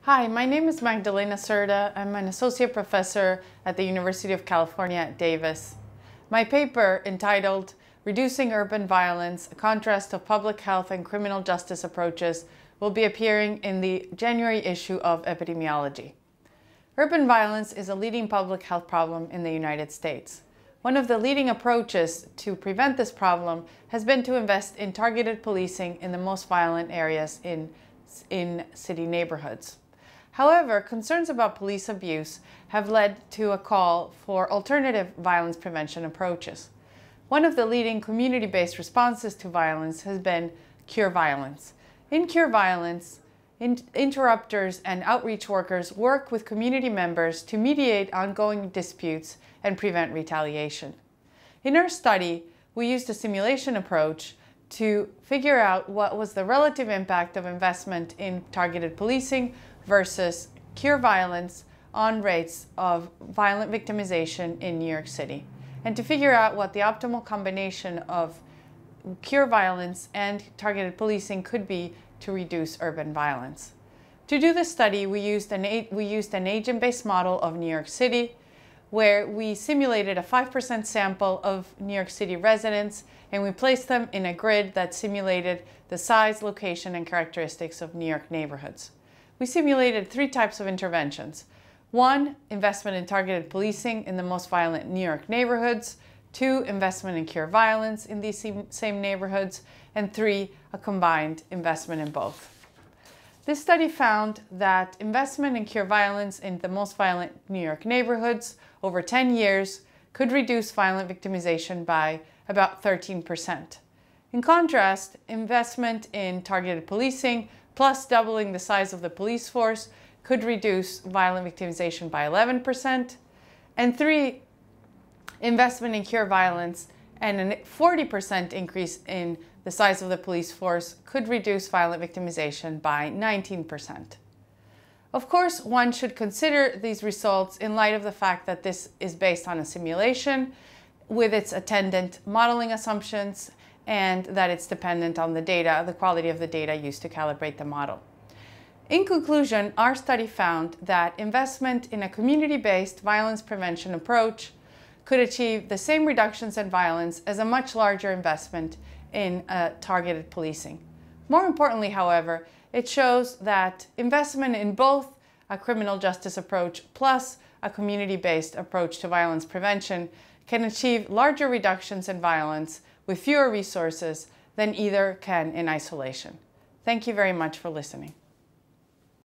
Hi, my name is Magdalena Cerda. I'm an associate professor at the University of California at Davis. My paper, entitled Reducing Urban Violence, a Contrast of Public Health and Criminal Justice Approaches, will be appearing in the January issue of Epidemiology. Urban violence is a leading public health problem in the United States. One of the leading approaches to prevent this problem has been to invest in targeted policing in the most violent areas in city neighborhoods. However, concerns about police abuse have led to a call for alternative violence prevention approaches. One of the leading community-based responses to violence has been Cure Violence. In Cure Violence, interrupters and outreach workers work with community members to mediate ongoing disputes and prevent retaliation. In our study, we used a simulation approach to figure out what was the relative impact of investment in targeted policing versus cure violence on rates of violent victimization in New York City, and to figure out what the optimal combination of cure violence and targeted policing could be to reduce urban violence. To do this study, we used an agent-based model of New York City, where we simulated a 5% sample of New York City residents, and we placed them in a grid that simulated the size, location, and characteristics of New York neighborhoods. We simulated 3 types of interventions. 1, investment in targeted policing in the most violent New York neighborhoods. 2, investment in cure violence in these same neighborhoods. And 3, a combined investment in both. This study found that investment in cure violence in the most violent New York neighborhoods over 10 years could reduce violent victimization by about 13%. In contrast, investment in targeted policing plus doubling the size of the police force could reduce violent victimization by 11%. And 3, investment in cure violence and a 40% increase in the size of the police force could reduce violent victimization by 19%. Of course, one should consider these results in light of the fact that this is based on a simulation with its attendant modeling assumptions, and that it's dependent on the data, the quality of the data used to calibrate the model. In conclusion, our study found that investment in a community-based violence prevention approach could achieve the same reductions in violence as a much larger investment in targeted policing. More importantly, however, it shows that investment in both a criminal justice approach plus a community-based approach to violence prevention can achieve larger reductions in violence with fewer resources than either can in isolation. Thank you very much for listening.